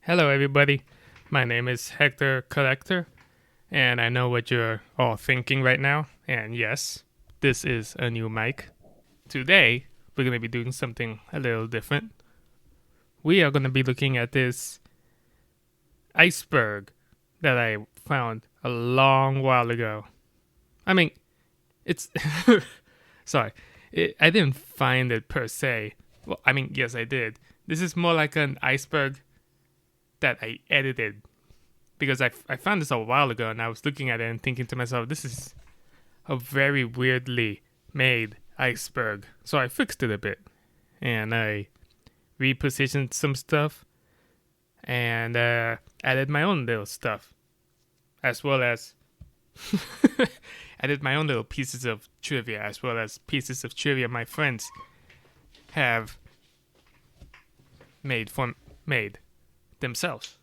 Hello, everybody. My name is Hector Collector, and I know what you're all thinking right now. And yes, this is a new mic. Today, we're going to be doing something a little different. We are going to be looking at this iceberg that I found a long while ago. I mean, it's. Sorry. I didn't find it per se. Well, I mean, yes, I did. This is more like an iceberg that I edited because I found this a while ago and I was looking at it and thinking to myself, this is a very weirdly made iceberg. So I fixed it a bit and I repositioned some stuff and added my own little stuff, as well as added my own little pieces of trivia, as well as pieces of trivia my friends have made themselves.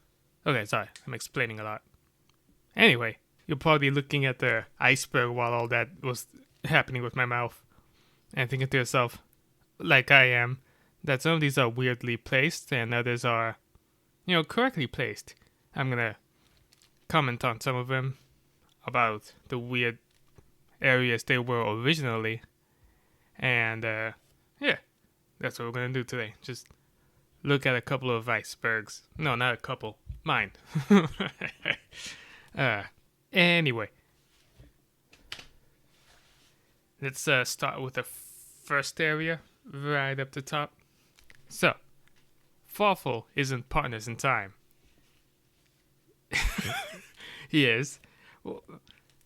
Okay, sorry, I'm explaining a lot. Anyway, you're probably looking at the iceberg while all that was happening with my mouth and thinking to yourself, like I am, that some of these are weirdly placed and others are, correctly placed. I'm gonna comment on some of them about the weird areas they were originally. And, yeah, that's what we're gonna do today. Just look at a couple of icebergs. No, not a couple. Mine. Anyway. Let's start with the first area, right up the top. So, Fawful isn't partners in time. He is. Well,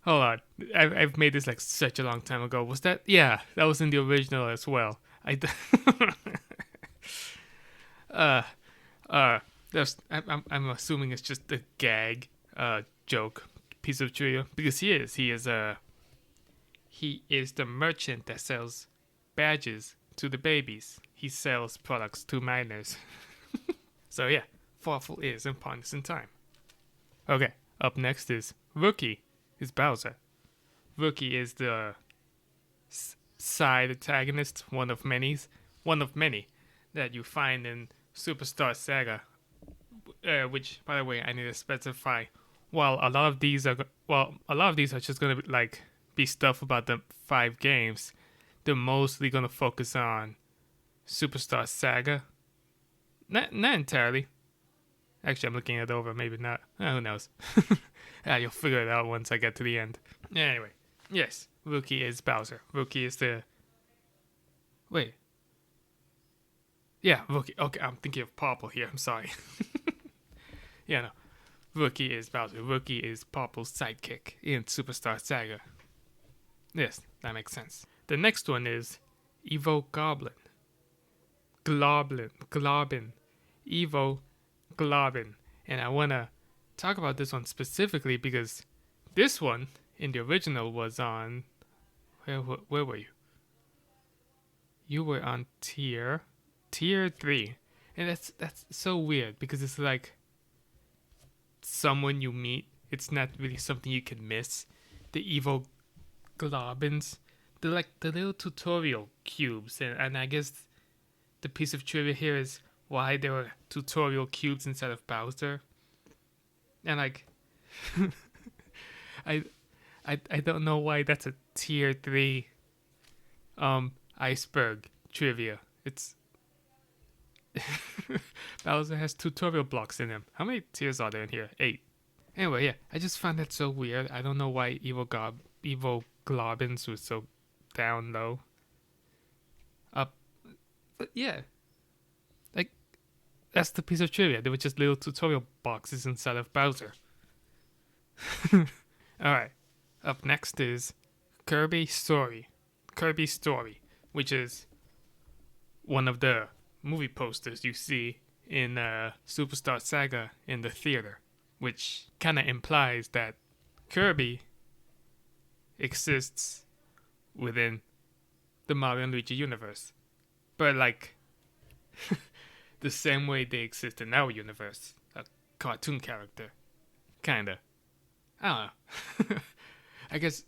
hold on. I've made this like such a long time ago. Was that? Yeah, that was in the original as well. I'm assuming it's just a gag, joke, piece of trivia, because he is the merchant that sells badges to the babies. He sells products to minors. So yeah, Fawful is in partners in time. Okay, up next is Rookie, is Bowser. Rookie is the side antagonist, one of many that you find in Superstar Saga, which, by the way, I need to specify. While a lot of these are just gonna be stuff about the 5 games, they're mostly gonna focus on Superstar Saga. Not entirely. Actually, I'm looking it over. Maybe not. Who knows? You'll figure it out once I get to the end. Anyway, yes, Rookie is Bowser. Rookie is the. Wait. Yeah, Rookie. Okay, I'm thinking of Popple here. I'm sorry. Yeah, no. Rookie is Bowser. Rookie is Popple's sidekick in Superstar Saga. Yes, that makes sense. The next one is Evo Goblin. Globin. Evo Globin. And I want to talk about this one specifically because this one in the original was on. Where were you? You were on tier 3. And that's so weird because it's like someone you meet. It's not really something you can miss. The Evo Globins, they're like the little tutorial cubes, and I guess the piece of trivia here is why there were tutorial cubes instead of Bowser. And like, I don't know why that's a tier 3 iceberg trivia. It's Bowser has tutorial blocks in him. How many tiers are there in here? 8. Anyway, yeah, I just found that so weird. I don't know why Evo Globins was so down low. But yeah, like that's the piece of trivia. They were just little tutorial boxes inside of Bowser. All right, up next is Kirby's Story, which is one of the movie posters you see in Superstar Saga in the theater, which kind of implies that Kirby exists within the Mario and Luigi universe, but like the same way they exist in our universe, a cartoon character, kinda. I don't know. I guess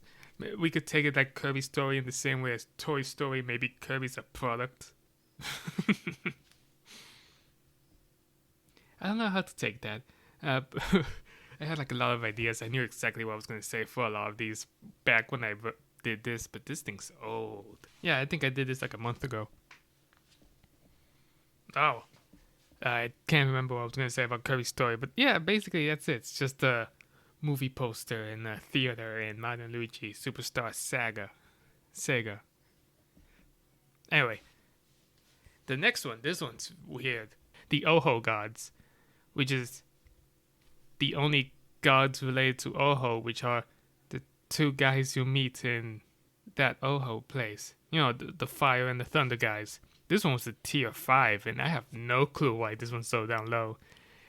we could take it like Kirby's Story in the same way as Toy Story. Maybe Kirby's a product. I don't know how to take that. I had like a lot of ideas. I knew exactly what I was going to say for a lot of these back when I did this, but this thing's old. Yeah, I think I did this like a month ago. Oh, I can't remember what I was going to say about Kirby's story, but yeah, basically that's it. It's just a movie poster in a theater in Mario & Luigi Superstar Sega. Anyway, the next one, this one's weird. The Oho gods, which is the only gods related to Oho, which are the two guys you meet in that Oho place. You know, the fire and the thunder guys. This one was a tier 5, and I have no clue why this one's so down low.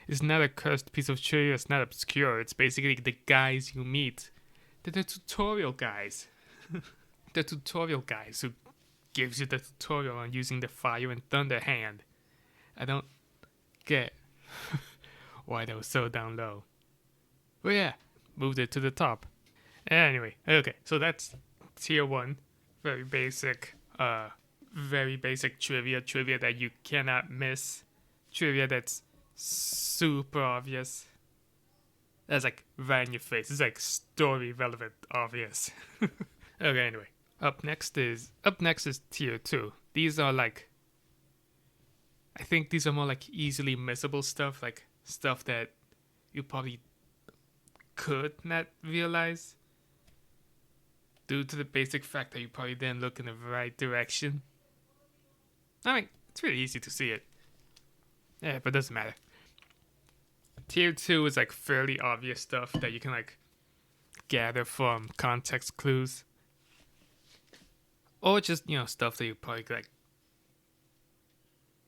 It's not a cursed piece of trivia, it's not obscure, it's basically the guys you meet. They're the tutorial guys. The tutorial guys who gives you the tutorial on using the fire and thunder hand. I don't get why they were so down low. Well, yeah, moved it to the top. Anyway, okay, so that's tier 1. Very basic trivia that you cannot miss. Trivia that's super obvious. That's like right in your face. It's like story relevant obvious. Okay, anyway. Up next is tier 2. These are like, I think these are more like easily missable stuff, like stuff that you probably could not realize due to the basic fact that you probably didn't look in the right direction. I mean, it's really easy to see it. Yeah, but it doesn't matter. Tier 2 is like fairly obvious stuff that you can like gather from context clues. Or just, you know, stuff that you probably like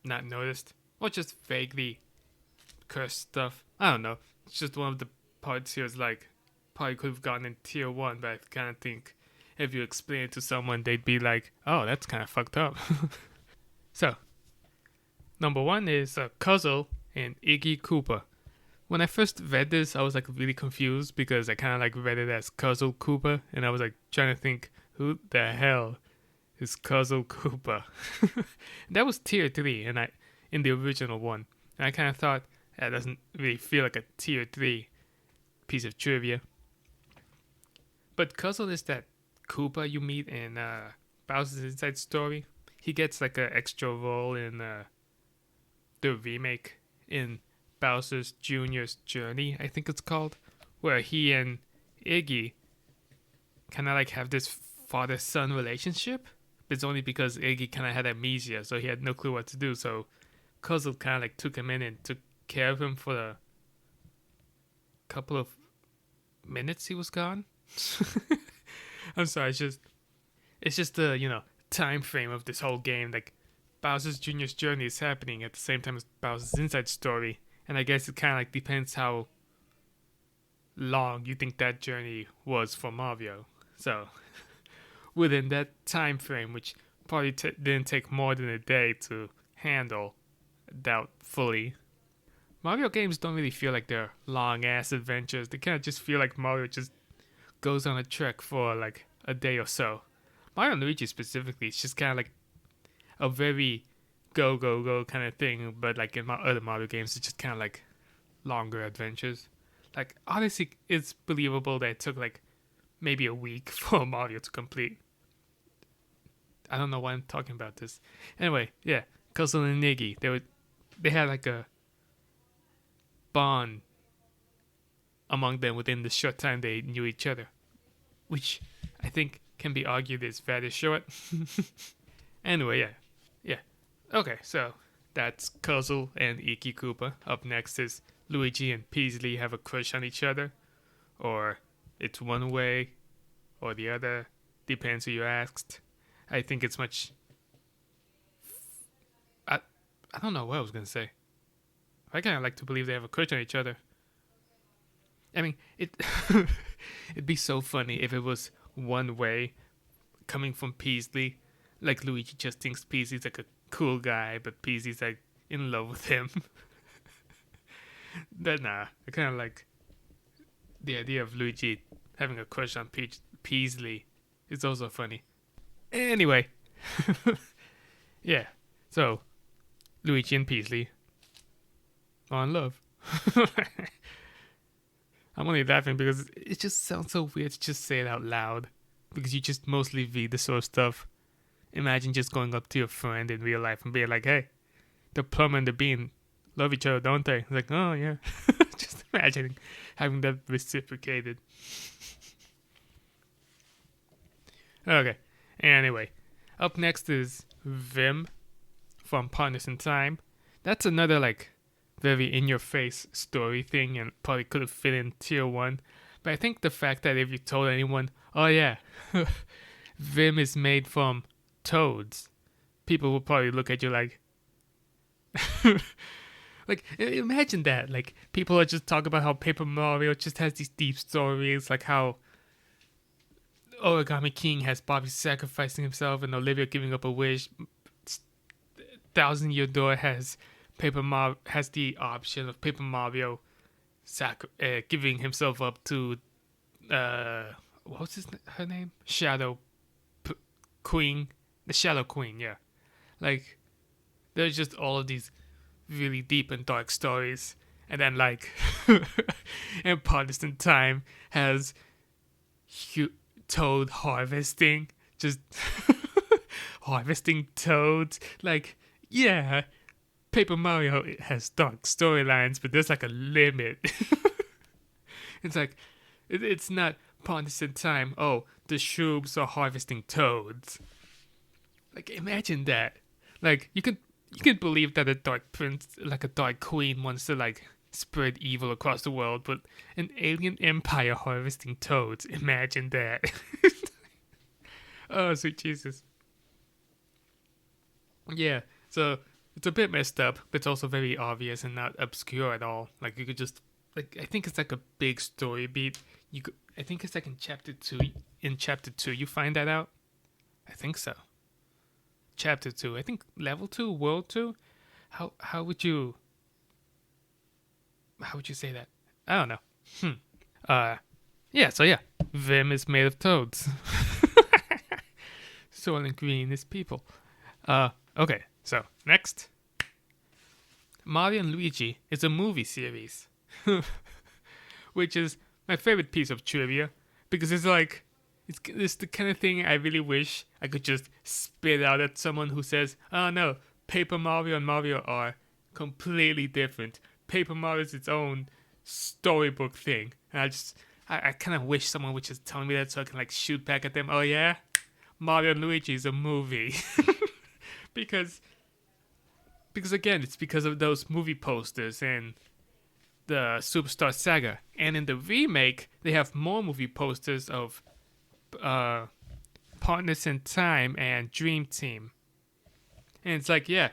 not noticed. Or just vaguely cursed stuff. I don't know. It's just one of the parts here is like probably could have gotten in tier 1, but I kind of think if you explain it to someone, they'd be like, oh, that's kind of fucked up. So, number 1 is Cuzzle and Iggy Koopa. When I first read this, I was like really confused because I kind of like read it as Cuzzle Koopa, and I was like trying to think, who the hell is Cuzzle Koopa? That was tier 3, and in the original one. And I kind of thought that doesn't really feel like a tier 3 piece of trivia. But Cuzzle is that Koopa you meet in Bowser's Inside Story. He gets like an extra role in the remake in Bowser's Jr.'s Journey, I think it's called, where he and Iggy kind of like have this father-son relationship. But it's only because Iggy kind of had amnesia, so he had no clue what to do. So Cuzzle kind of like took him in and took care of him for a couple of minutes he was gone. I'm sorry, it's just the, you know, time frame of this whole game. Like Bowser's Jr.'s Journey is happening at the same time as Bowser's Inside Story, and I guess it kind of like depends how long you think that journey was for Mario. So within that time frame, which probably didn't take more than a day to handle, doubtfully. Mario games don't really feel like they're long-ass adventures. They kind of just feel like Mario just goes on a trek for like a day or so. Mario & Luigi specifically, it's just kind of like a very go, go, go kind of thing. But like in other Mario games, it's just kind of like longer adventures. Like Odyssey, it's believable that it took like maybe a week for Mario to complete. I don't know why I'm talking about this. Anyway, yeah, Cuzzle and Iggy, they had like a bond among them within the short time they knew each other, which I think can be argued is very short. Anyway, yeah. Okay, so that's Cuzzle and Iggy Koopa. Up next is Luigi and Peasley have a crush on each other, or it's one way or the other, depends who you asked. I think it's much. I don't know what I was gonna say. I kind of like to believe they have a crush on each other. I mean, it'd be so funny if it was one way, coming from Peasley. Like Luigi just thinks Peasley's like a cool guy, but Peasley's like in love with him. But nah, I kind of like the idea of Luigi having a crush on Peasley. It's also funny. Anyway, yeah. So Luigi and Peasley, on love. I'm only laughing because it just sounds so weird to just say it out loud. Because you just mostly read the sort of stuff. Imagine just going up to your friend in real life and being like, hey, the plumber and the bean love each other, don't they? It's like, oh, yeah. Just imagining having that reciprocated. Okay. Anyway, up next is Vim from Partners in Time. That's another, like, very in-your-face story thing and probably could have fit in tier 1. But I think the fact that if you told anyone, oh, yeah, Vim is made from toads, people will probably look at you like, like, imagine that. Like, people are just talking about how Paper Mario just has these deep stories, like how Origami King has Bobby sacrificing himself and Olivia giving up a wish. Thousand Year Door has has the option of Paper Mario giving himself up to what was her name? Queen, the Shadow Queen. Yeah, like there's just all of these really deep and dark stories, and then like, and Partners in Time has toad harvesting, just harvesting toads. Like, yeah, Paper Mario has dark storylines, but there's like a limit. It's like, it's not Partners in Time. Oh, the Shroobs are harvesting toads. Like, imagine that. Like, you could believe that a dark prince, like a dark queen, wants to like spread evil across the world, but an alien empire harvesting toads. Imagine that. Oh, sweet Jesus. Yeah. So it's a bit messed up, but it's also very obvious and not obscure at all. Like you could just like I think it's like a big story beat. You could I think it's like in chapter 2. In chapter 2 you find that out? I think so. Chapter 2. I think level 2, world 2. How would you say that? I don't know. Yeah, so yeah. Vim is made of toads. Soylent Green is people. Okay, so next. Mario and Luigi is a movie series. Which is my favorite piece of trivia. Because it's like, it's the kind of thing I really wish I could just spit out at someone who says, oh no, Paper Mario and Mario are completely different. Paper Mario is its own storybook thing. And I kind of wish someone would just tell me that so I can like shoot back at them. Oh yeah? Mario and Luigi is a movie. because again, it's because of those movie posters and the Superstar Saga. And in the remake, they have more movie posters of Partners in Time and Dream Team. And it's like, yeah,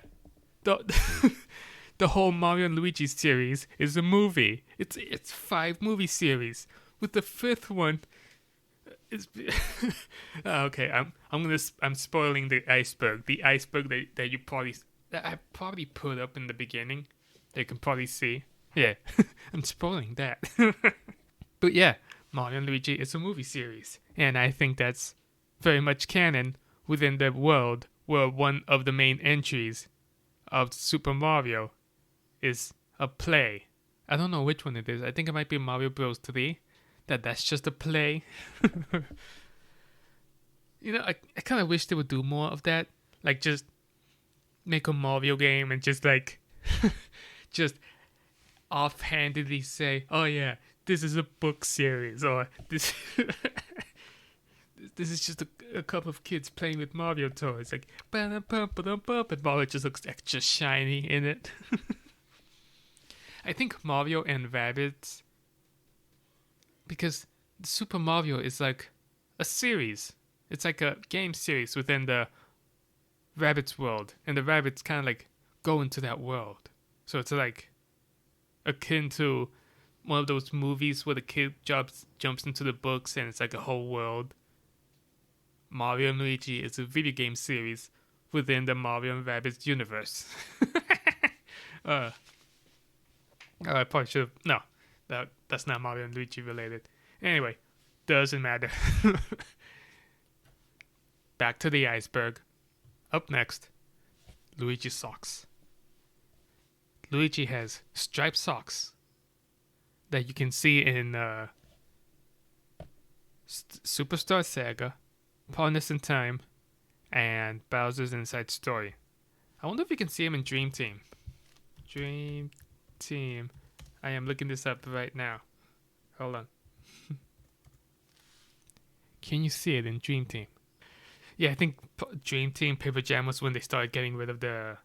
the whole Mario and Luigi series is a movie. It's 5 movie series. With the 5th one, it's okay. I'm spoiling the iceberg. The iceberg that I probably put up in the beginning. That you can probably see. Yeah, I'm spoiling that. But yeah, Mario and Luigi is a movie series, and I think that's very much canon within the world where one of the main entries of Super Mario is a play. I don't know which one it is. I think it might be Mario Bros. 3. That's just a play. You know, I kind of wish they would do more of that. Like, just make a Mario game and just, like, just offhandedly say, oh, yeah, this is a book series. Or this this is just a couple of kids playing with Mario toys. Like, and Mario just looks extra shiny in it. I think Mario and Rabbids, because Super Mario is like a series. It's like a game series within the Rabbids world, and the Rabbids kind of like go into that world. So it's like akin to one of those movies where the kid jumps into the books and it's like a whole world. Mario and Luigi is a video game series within the Mario and Rabbids universe. I probably should have. No, that's not Mario and Luigi related. Anyway, doesn't matter. Back to the iceberg. Up next, Luigi socks. Luigi has striped socks that you can see in Superstar Saga, Partners in Time, and Bowser's Inside Story. I wonder if you can see him in Dream Team. Dream Team. I am looking this up right now. Hold on. Can you see it in Dream Team? Yeah, I think Dream Team Paper Jam was when they started getting rid of the.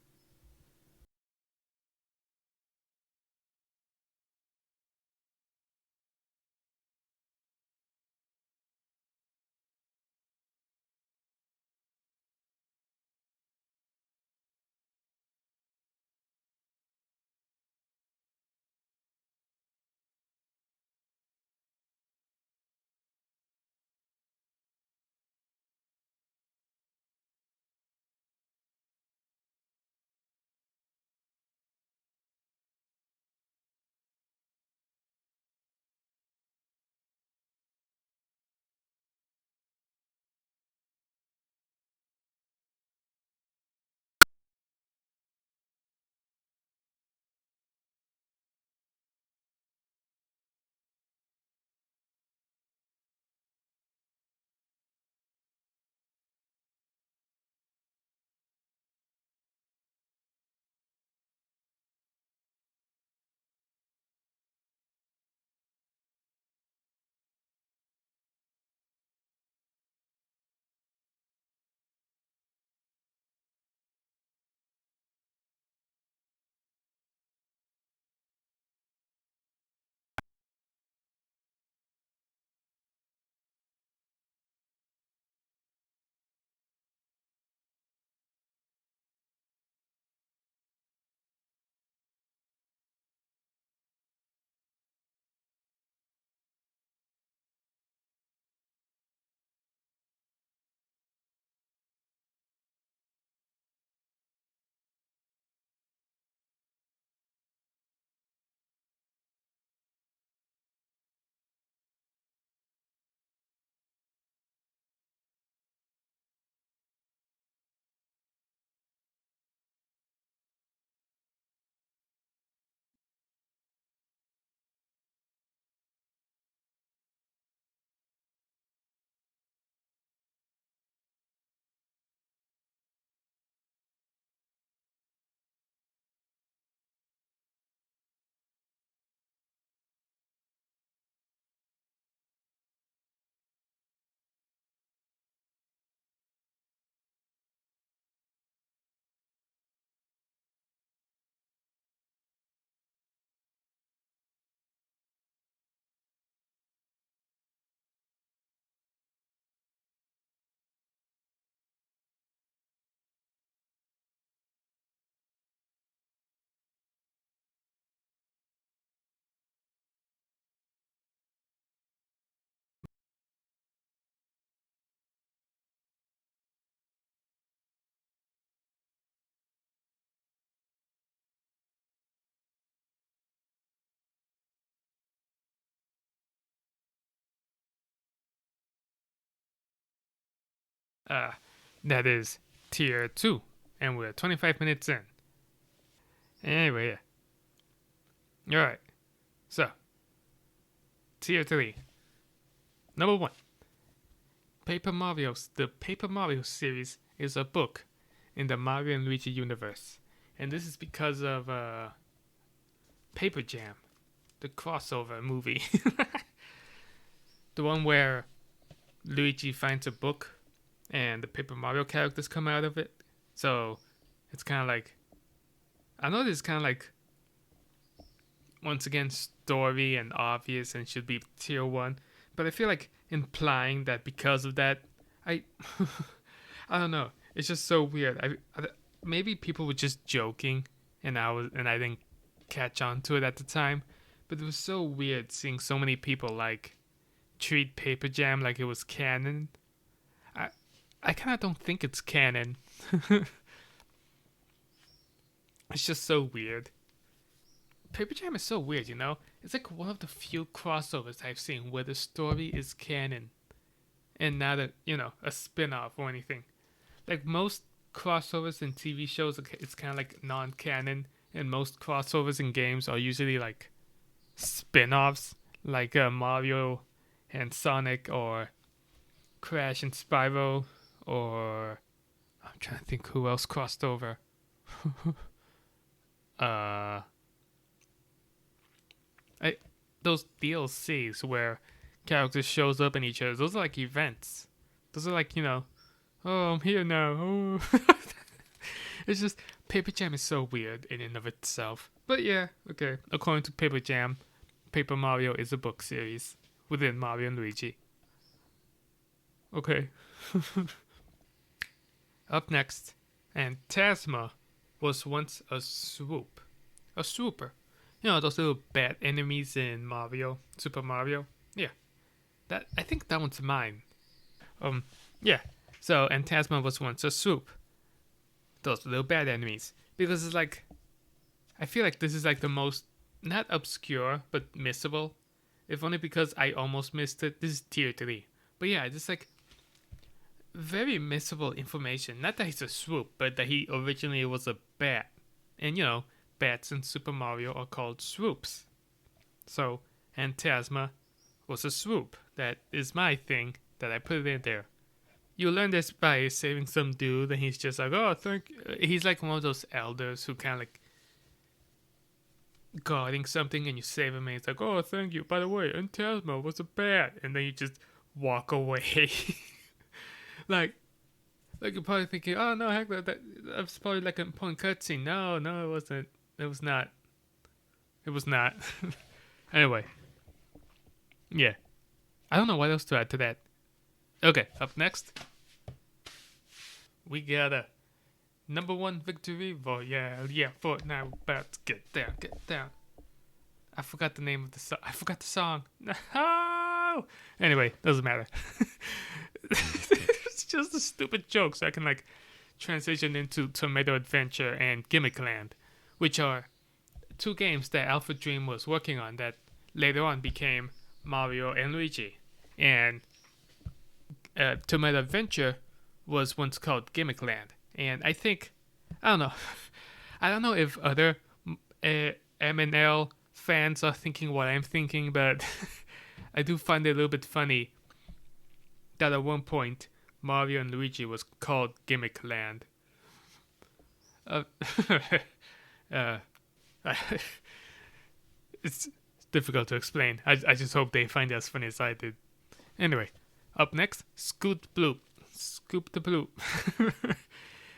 Uh, that is tier 2. And we're 25 minutes in. Anyway, yeah. Alright. So, tier 3. Number 1. The Paper Mario series is a book in the Mario and Luigi universe. And this is because of Paper Jam, the crossover movie. The one where Luigi finds a book and the Paper Mario characters come out of it. So it's kind of like, I know this is kind of like, once again, story and obvious and should be tier 1, but I feel like implying that because of that, I I don't know, it's just so weird. Maybe people were just joking and I didn't catch on to it at the time, but it was so weird seeing so many people like treat Paper Jam like it was canon. I I kind of don't think it's canon. It's just so weird. Paper Jam is so weird, you know? It's like one of the few crossovers I've seen where the story is canon and not a spin off or anything. Like most crossovers in TV shows, it's kind of like non canon and most crossovers in games are usually like spin-offs, like Mario and Sonic, or Crash and Spyro, or I'm trying to think who else crossed over. uh, those DLCs where characters shows up in each other. Those are like events. Those are like, oh, I'm here now. Oh. It's just Paper Jam is so weird in and of itself. But yeah, okay. According to Paper Jam, Paper Mario is a book series within Mario and Luigi. Okay. Up next, Phantasma was once a swoop. A swooper. Those little bad enemies in Mario, Super Mario. Yeah. I think that one's mine. Yeah. So Phantasma was once a swoop. Those little bad enemies. Because it's like, I feel like this is like the most, not obscure, but missable. If only because I almost missed it. This is tier 3. But yeah, it's like very missable information. Not that he's a swoop, but that he originally was a bat. And bats in Super Mario are called swoops. So Phantasma was a swoop. That is my thing that I put it in there. You learn this by saving some dude, and he's just like, oh, thank you. He's like one of those elders who kind of like guarding something, and you save him, and he's like, oh, thank you. By the way, Phantasma was a bat. And then you just walk away. like you're probably thinking, oh, no, Hector, that was probably like an important cutscene. No, it wasn't. It was not. It was not. Anyway. Yeah. I don't know what else to add to that. Okay, up next, we got a number 1 victory royale. Yeah, Fortnite, about to get down. I forgot the name of the song. I forgot the song. No! Anyway, doesn't matter. It's just a stupid joke, so I can like transition into Tomato Adventure and Gimmick Land, which are 2 games that Alpha Dream was working on that later on became Mario and Luigi. And Tomato Adventure was once called Gimmick Land. And I don't know if other M&L fans are thinking what I'm thinking, but I do find it a little bit funny that at one point Mario and Luigi was called Gimmick Land. It's difficult to explain. I just hope they find it as funny as I did. Anyway, up next, Scoop the Bloop.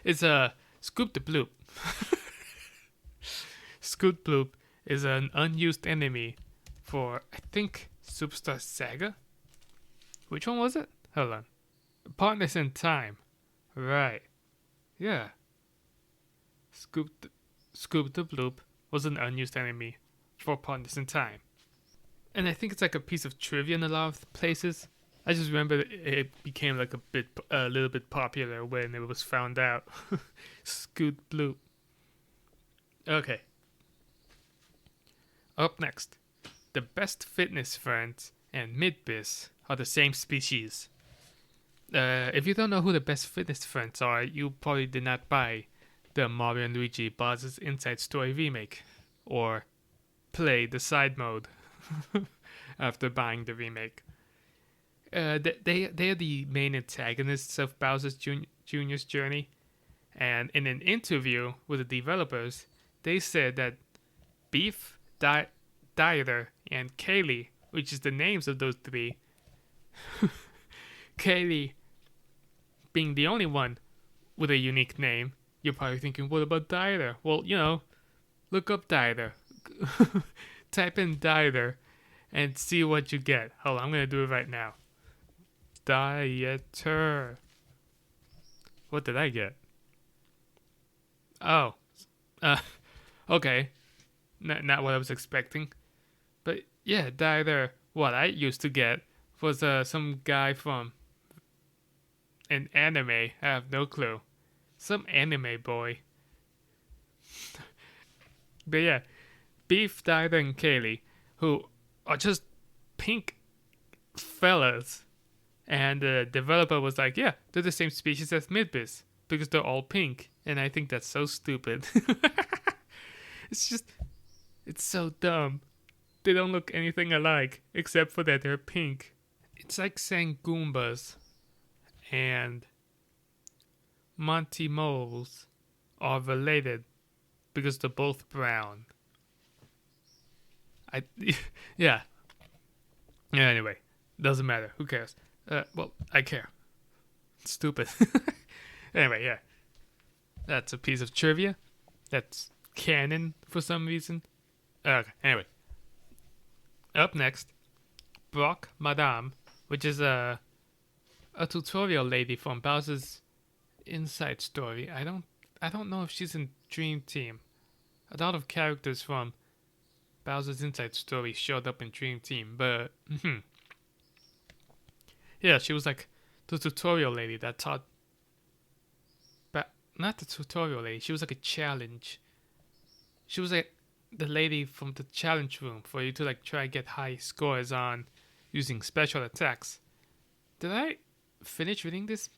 It's a Scoop the Bloop. Scoop Bloop is an unused enemy for, I think, Superstar Saga? Which one was it? Hold on. Partners in Time. Right. Yeah. Scoop the Bloop was an unused enemy for Partners in Time. And I think it's like a piece of trivia in a lot of places. I just remember it became like a little bit popular when it was found out. Scoot Bloop. Okay. Up next, the best fitness friends and Midbiz are the same species. If you don't know who the best fitness friends are, you probably did not buy the Mario and Luigi Bowser's Inside Story remake, or play the side mode after buying the remake. They are the main antagonists of Bowser's Jr.'s journey, and in an interview with the developers, they said that Beef, Dieter, and Kaylee, which is the names of those 3, Kaylee being the only one with a unique name. You're probably thinking, what about Dieter? Well, look up Dieter. Type in Dieter and see what you get. Hold on, I'm going to do it right now. Dieter. What did I get? Oh. Okay. Not what I was expecting. But yeah, Dieter, what I used to get was some guy from an anime. I have no clue. Some anime boy. But yeah, Beef, Dieter, and Kaylee, who are just pink fellas. And the developer was like, yeah, they're the same species as Midbiz, because they're all pink. And I think that's so stupid. It's so dumb. They don't look anything alike, except for that they're pink. It's like saying Goombas and Monty Moles are related because they're both brown. I yeah. Yeah. Anyway, doesn't matter. Who cares? Well, I care. It's stupid. Anyway, yeah. That's a piece of trivia. That's canon for some reason. Okay. Anyway, up next, Brock Madame, which is a tutorial lady from Bowser's Inside Story. I don't know if she's in Dream Team. A lot of characters from Bowser's Inside Story showed up in Dream Team, but yeah, she was like the tutorial lady that taught. But not the tutorial lady. She was like a challenge. She was like the lady from the challenge room for you to like try and get high scores on using special attacks. Did I finish reading this?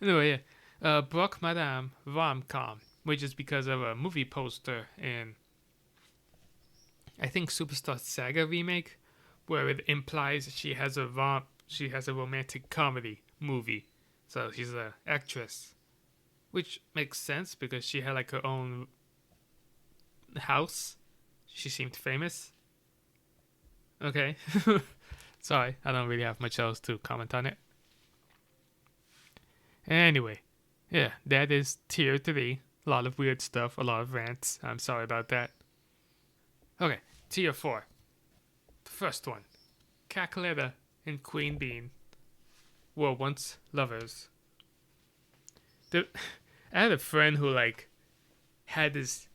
Anyway, yeah. Brock Madame rom-com, which is because of a movie poster in, I think, Superstar Saga remake, where it implies she has a romantic comedy movie. So she's an actress, which makes sense because she had like her own house. She seemed famous. Okay. Sorry, I don't really have much else to comment on it. Anyway, yeah, that is tier 3. A lot of weird stuff, a lot of rants. I'm sorry about that. Okay, tier 4. The first one. Cackletta and Queen Bean were once lovers. I had a friend who like had this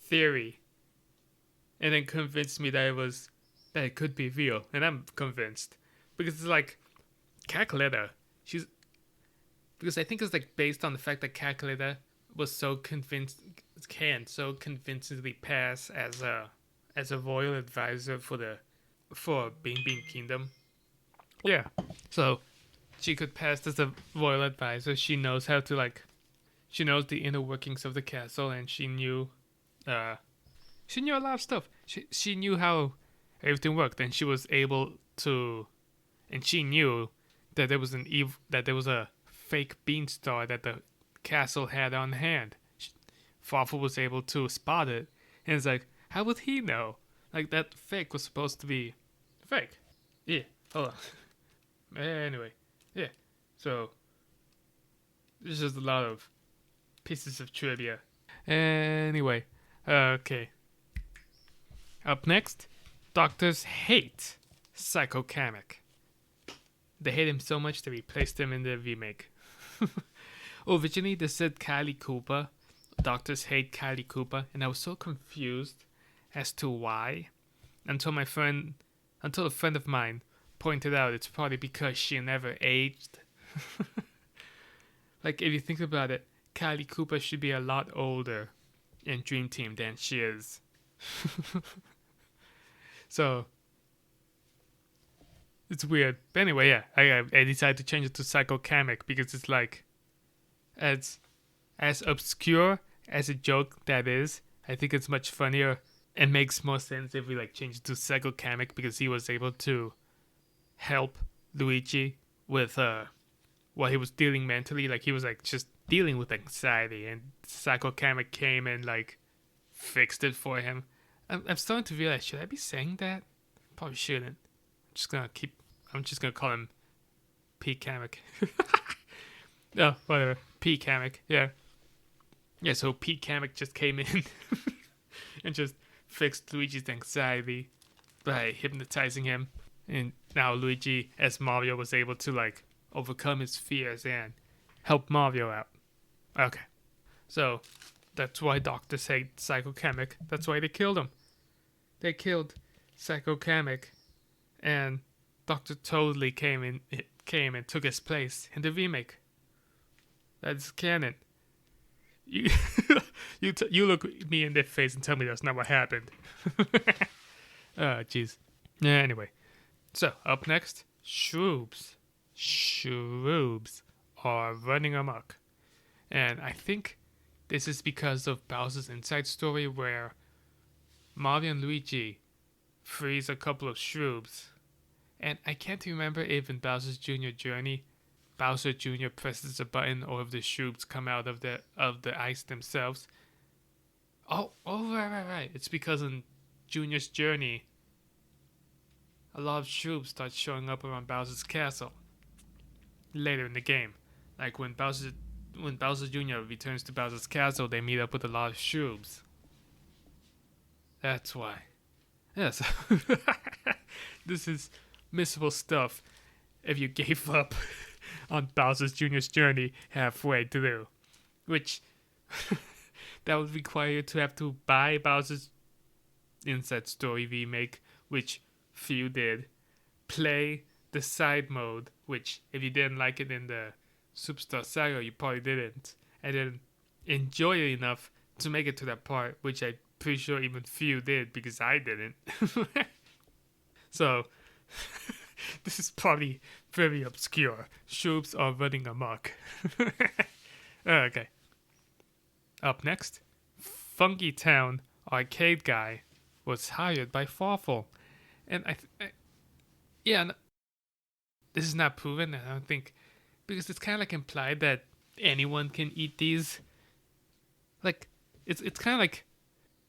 theory and then convinced me that it could be real, and I'm convinced because it's like Cackletta. Because I think it's like based on the fact that Cackletta was so convincingly pass as a royal advisor for Bean Bean Kingdom. Yeah, so she could pass as a royal advisor. She knows she knows the inner workings of the castle, and she knew a lot of stuff. She knew how everything worked, and she was able to, and she knew that there was a fake beanstar that the castle had on hand. Farfel was able to spot it, and it's like, how would he know? Like that fake was supposed to be fake. Yeah, hold on. Anyway, yeah. So there's just a lot of pieces of trivia. Anyway, okay. Up next, doctors hate Psycho Kamek. They hate him so much they replaced him in the remake. Originally, they said Kylie Cooper. Doctors hate Kylie Cooper, and I was so confused as to why until a friend of mine pointed out it's probably because she never aged. Like, if you think about it, Kylie Cooper should be a lot older in Dream Team than she is. So it's weird. But anyway, yeah, I decided to change it to Psycho Kamek because it's like, as obscure as a joke that is, I think it's much funnier and makes more sense if we like change it to Psycho Kamek because he was able to help Luigi with what he was dealing mentally. Like he was like just dealing with anxiety, and Psycho Kamek came and like fixed it for him. I'm starting to realize, should I be saying that? Probably shouldn't. I'm just gonna call him P Kamek. No, whatever. P Kamek, yeah. Yeah, so P Kamek just came in and just fixed Luigi's anxiety by hypnotizing him. And now Luigi, as Mario, was able to like overcome his fears and help Mario out. Okay. So that's why doctors hate Psycho Kamek. That's why they killed him. They killed Psycho Kamek, and Dr. Toadley came and took his place in the remake. That's canon. You you look me in the face and tell me that's not what happened. Oh, jeez. Yeah, anyway. So, up next, Shroobs. Shroobs are running amok. And I think this is because of Bowser's inside story where Mario and Luigi freeze a couple of shrooms. And I can't remember if in Bowser's Jr. Journey, Bowser Jr. presses a button or if the shrooms come out of the ice themselves. Oh, right. It's because in Junior's Journey, a lot of shrooms start showing up around Bowser's castle later in the game. Like when Bowser Jr. returns to Bowser's castle, they meet up with a lot of shrooms. That's why. Yes. This is missable stuff if you gave up on Bowser Jr.'s Journey halfway through. Which, that would require you to have to buy Bowser's Inside Story remake, which few did. Play the side mode, which if you didn't like it in the Superstar Saga, you probably didn't. And then enjoy it enough to make it to that part, which I'm pretty sure even few did because I didn't. So, this is probably very obscure. Shrooms are running amok. Okay. Up next, Funky Town arcade guy was hired by Fawful. And this is not proven, I don't think, because it's kind of like implied that anyone can eat these. Like, it's kind of like,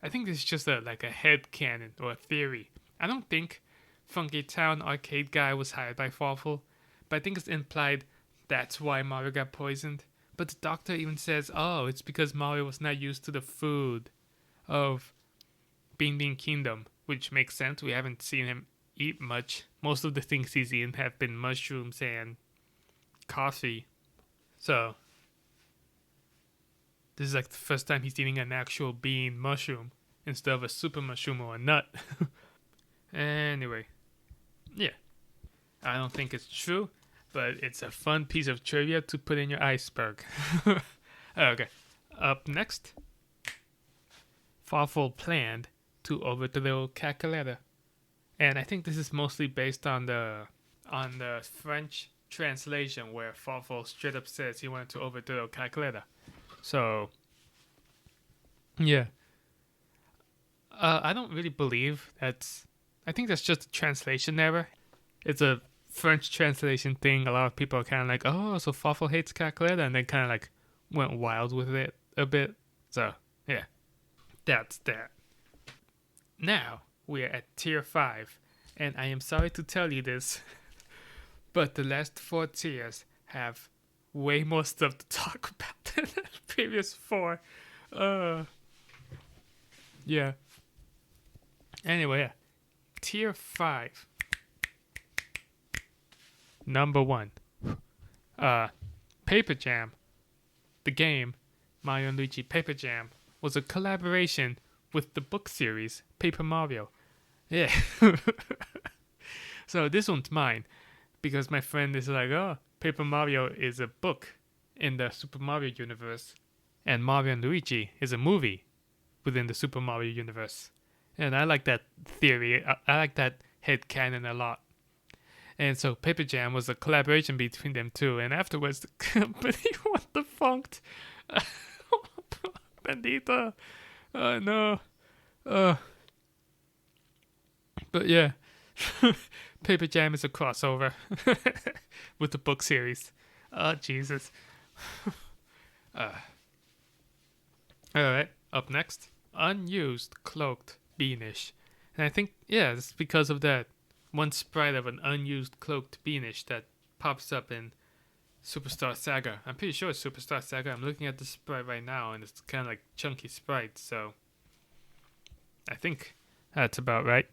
I think this is just a headcanon or a theory. I don't think Funky Town arcade guy was hired by Fawful, but I think it's implied that's why Mario got poisoned. But the doctor even says, oh, it's because Mario was not used to the food of Bean Bean Kingdom, which makes sense. We haven't seen him eat much. Most of the things he's eaten have been mushrooms and coffee. So, this is like the first time he's eating an actual bean mushroom instead of a super mushroom or a nut. Anyway, yeah. I don't think it's true, but it's a fun piece of trivia to put in your iceberg. Okay. Up next, Fawful planned to overthrow Calculetta. And I think this is mostly based on the French translation where Fawful straight up says he wanted to overthrow Calculetta. So, yeah. I don't really believe that's... I think that's just a translation error. It's a French translation thing. A lot of people are kind of like, oh, so Fawful hates Calculetta, and then kind of like went wild with it a bit. So, yeah. That's that. Now, we're at Tier 5, and I am sorry to tell you this, but the last 4 tiers have way more stuff to talk about than the previous 4. Yeah. Anyway, yeah. Tier 5. Number 1. Paper Jam. The game, Mario & Luigi Paper Jam, was a collaboration with the book series Paper Mario. Yeah. So this one's mine because my friend is like, oh, Paper Mario is a book in the Super Mario universe, and Mario and Luigi is a movie within the Super Mario universe. And I like that theory. I like that headcanon a lot. And so Paper Jam was a collaboration between them two, and afterwards the company was defunct. Bendita. No. But yeah. Paper Jam is a crossover with the book series. Oh, Jesus. Alright, up next. Unused Cloaked Beanish. And I think, yeah, it's because of that one sprite of an unused Cloaked Beanish that pops up in Superstar Saga. I'm pretty sure it's Superstar Saga. I'm looking at the sprite right now, and it's kind of like chunky sprite, so I think that's about right.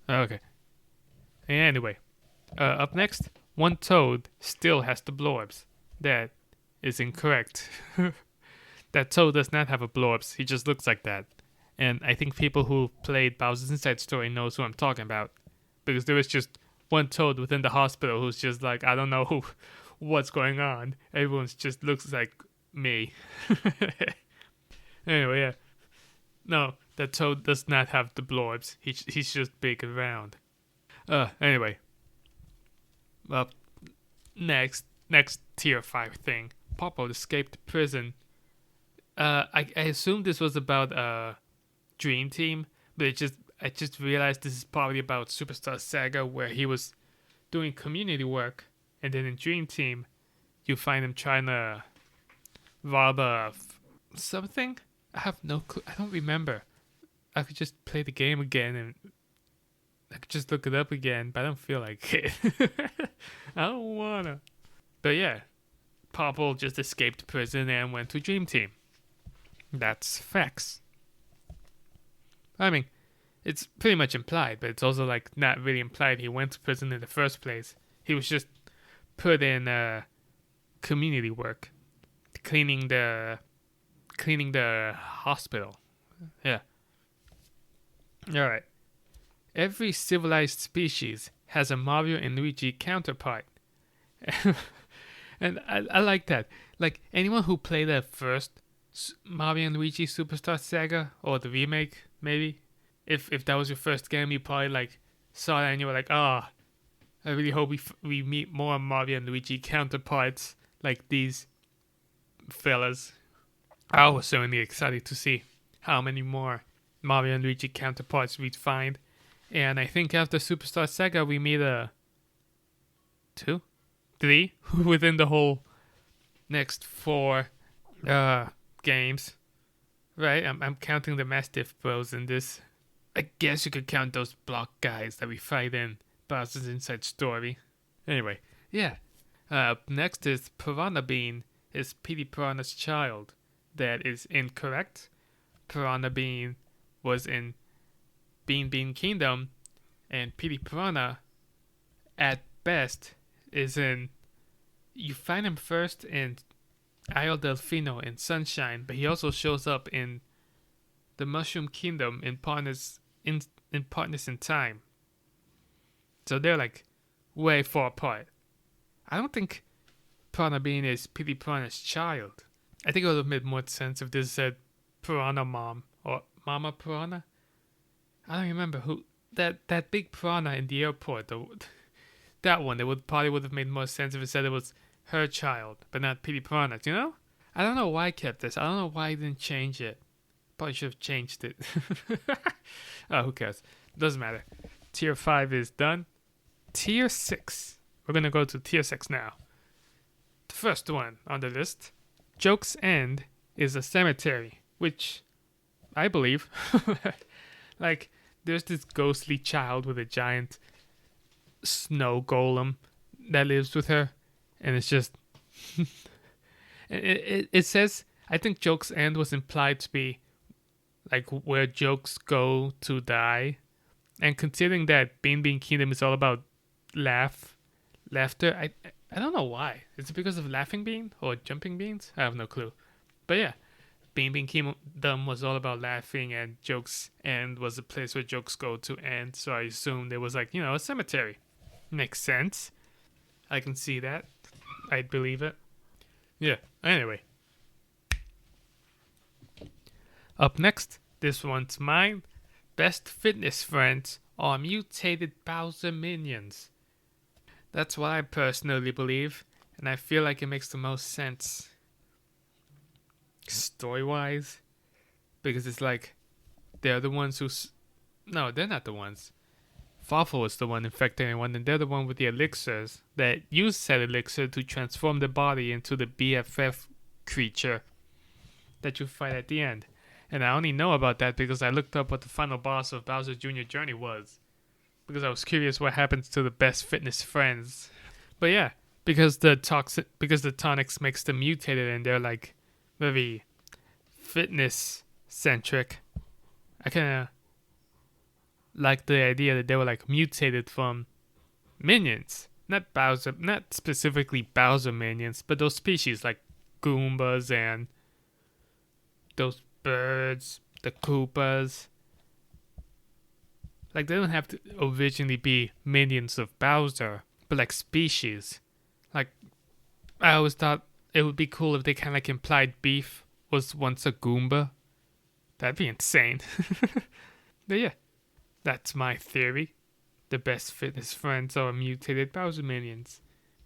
Okay. Anyway, up next, one Toad still has the blorbs. That is incorrect. That Toad does not have a blorbs. He just looks like that. And I think people who played Bowser's Inside Story knows who I'm talking about. Because there is just one Toad within the hospital who's just like, I don't know what's going on. Everyone's just looks like me. Anyway, yeah. No, that Toad does not have the blorbs. He's just big and round. Anyway. Well, next tier 5 thing. Popple escaped prison. I assume this was about Dream Team, but I just realized this is probably about Superstar Saga, where he was doing community work, and then in Dream Team, you find him trying to rob something. I have no clue. I don't remember. I could just play the game again and I could just look it up again, but I don't feel like it. I don't wanna. But yeah, Popple just escaped prison and went to Dream Team. That's facts. I mean, it's pretty much implied, but it's also like not really implied he went to prison in the first place. He was just put in community work, cleaning the hospital. Yeah. All right. Every civilized species has a Mario and Luigi counterpart. And I like that. Like, anyone who played the first Mario and Luigi Superstar Saga, or the remake, maybe, if that was your first game, you probably like saw that and you were like, I really hope we meet more Mario and Luigi counterparts like these fellas. I was certainly excited to see how many more Mario and Luigi counterparts we'd find. And I think after Superstar Saga, we meet 2, 3 within the whole next 4 games. Right? I'm counting the Mastiff Bros in this. I guess you could count those block guys that we fight in Bowser's Inside Story. Anyway, yeah. Up next is Piranha Bean is Petey Piranha's child. That is incorrect. Piranha Bean was in Bean Bean Kingdom, and Petey Piranha, at best, is in... You find him first in Isle Delfino in Sunshine, but he also shows up in the Mushroom Kingdom in Partners in Time. So they're like way far apart. I don't think Piranha Bean is Petey Piranha's child. I think it would have made more sense if this said Piranha Mom or Mama Piranha. I don't remember who that big piranha in the airport. That one. It would have made more sense if it said it was her child, but not Petey Piranha. You know? I don't know why I kept this. I don't know why I didn't change it. Probably should have changed it. Oh, who cares? Doesn't matter. Tier 5 is done. Tier 6. We're gonna go to Tier 6 now. The first one on the list, Joke's End, is a cemetery, which I believe. Like, there's this ghostly child with a giant snow golem that lives with her, and it's just... it says, I think Joke's End was implied to be like where jokes go to die, and considering that Bean Bean Kingdom is all about laughter, I don't know why. Is it because of Laughing Bean or Jumping Beans? I have no clue. But yeah, Bean Bean Kingdom was all about laughing, and Joke's End was a place where jokes go to end. So I assumed it was like, a cemetery. Makes sense. I can see that. I'd believe it. Yeah, anyway. Up next, this one's mine. Best fitness friends are mutated Bowser minions. That's what I personally believe, and I feel like it makes the most sense story-wise, because it's like they're the ones who... No, they're not the ones. Farfel was the one infecting everyone, and they're the one with the elixirs that use said elixir to transform the body into the BFF creature that you fight at the end. And I only know about that because I looked up what the final boss of Bowser Jr. Journey was, because I was curious what happens to the best fitness friends. But yeah, because the tonics makes them mutated and they're like very fitness centric. I kind of like the idea that they were like mutated from minions, not specifically Bowser minions, but those species like Goombas and those birds, the Koopas. Like, they don't have to originally be minions of Bowser, but like species. Like, I always thought it would be cool if they kind of like implied Beef was once a Goomba. That'd be insane. But yeah, that's my theory. The best fitness friends are mutated Bowser minions.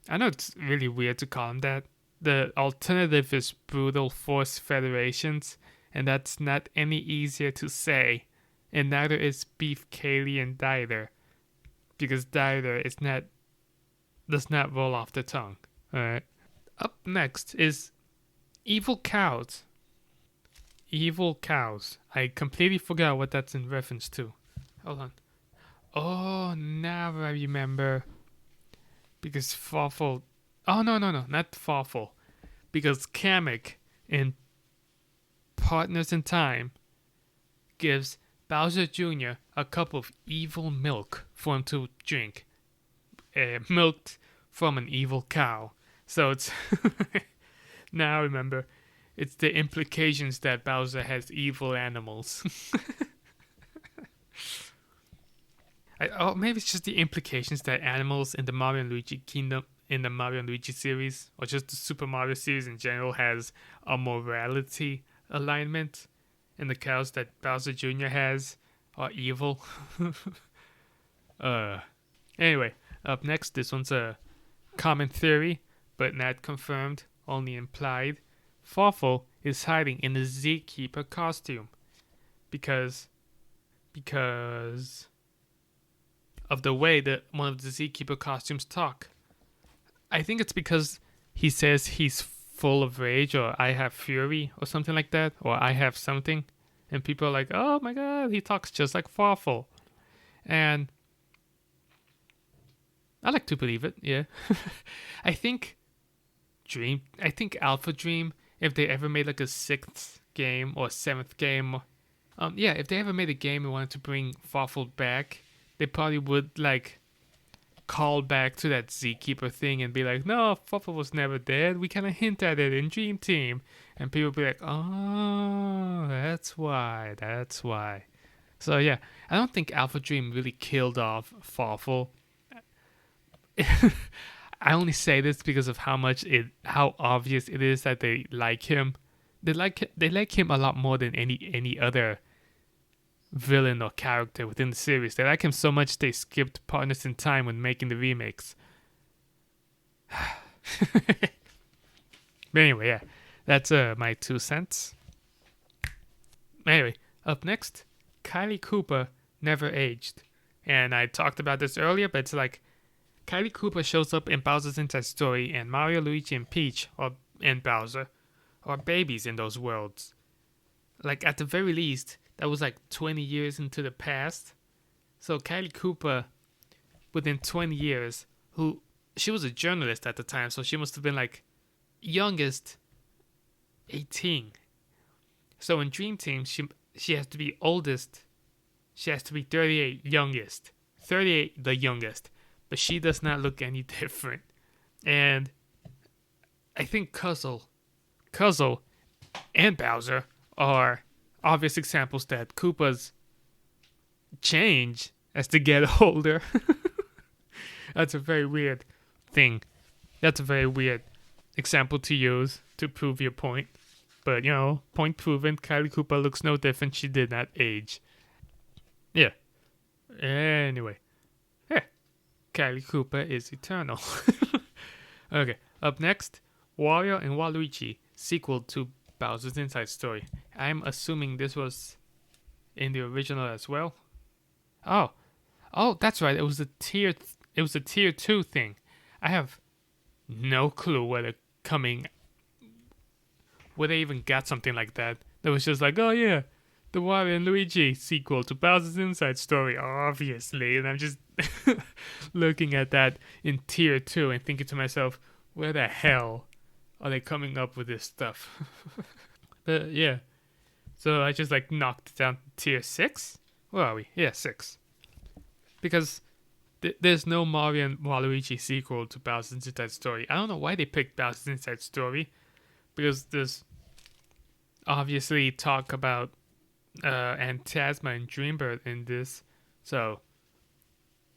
I know it's really weird to call them that, The alternative is brutal force federations, and that's not any easier to say. And neither is beef Kaylee and dieter, because dieter does not roll off the tongue. Alright. Up next is evil cows. Evil cows. I completely forgot what that's in reference to. Hold on. Oh, now I remember. Because Fawful. Oh, no, not Fawful. Because Kamek in Partners in Time gives Bowser Jr. a cup of evil milk for him to drink. Milked from an evil cow. So it's. Now I remember. It's the implications that Bowser has evil animals. Maybe it's just the implications that animals in the Mario and Luigi kingdom, in the Mario and Luigi series, or just the Super Mario series in general, has a morality alignment, and the cows that Bowser Jr. has are evil. Anyway, up next, this one's a common theory, but not confirmed, only implied. Fawful is hiding in the Zkeeper costume because of the way that one of the Zkeeper costumes talk. I think it's because he says he's full of rage, or I have fury, or something like that, or I have something, and people are like, oh my god, he talks just like Fawful. And I like to believe it, yeah. I think Alpha Dream, if they ever made like a 6th game or 7th game, if they ever made a game and wanted to bring Fawful back, they probably would like call back to that Zkeeper thing and be like, no, Fawful was never dead. We kind of hint at it in Dream Team. And people would be like, oh, that's why. So yeah, I don't think Alpha Dream really killed off Fawful. I only say this because of how obvious it is that they like him. They like him a lot more than any other villain or character within the series. They like him so much they skipped Partners in Time when making the remakes. But anyway, yeah, that's my 2 cents. Anyway, up next, Kylie Cooper never aged. And I talked about this earlier, but it's like Kylie Cooper shows up in Bowser's Inside Story, and Mario, Luigi, and Peach, and Bowser, are babies in those worlds. Like, at the very least, that was like 20 years into the past. So Kylie Cooper, within 20 years, she was a journalist at the time, so she must have been like youngest 18. So in Dream Team, she has to be oldest. She has to be 38 youngest. 38 the youngest. But she does not look any different. And I think Cuzzle and Bowser are obvious examples that Koopas change as they get older. That's a very weird thing. That's a very weird example to use to prove your point. But, point proven. Kylie Cooper looks no different. She did not age. Yeah. Anyway. Yeah. Kylie Cooper is eternal. Okay. Up next, Wario and Waluigi, sequel to Bowser's Inside Story. I'm assuming this was in the original as well. Oh, that's right. It was a tier 2 thing. I have no clue whether they even got something like that. That was just like, oh yeah, the Wario and Luigi sequel to Bowser's Inside Story, obviously. And I'm just looking at that in tier 2 and thinking to myself, where the hell are they coming up with this stuff? But yeah. So I just like knocked it down to tier 6? Where are we? Yeah, 6. Because there's no Mario and Waluigi sequel to Bowser's Inside Story. I don't know why they picked Bowser's Inside Story. Because there's obviously talk about Phantasma and Dreambird in this. So,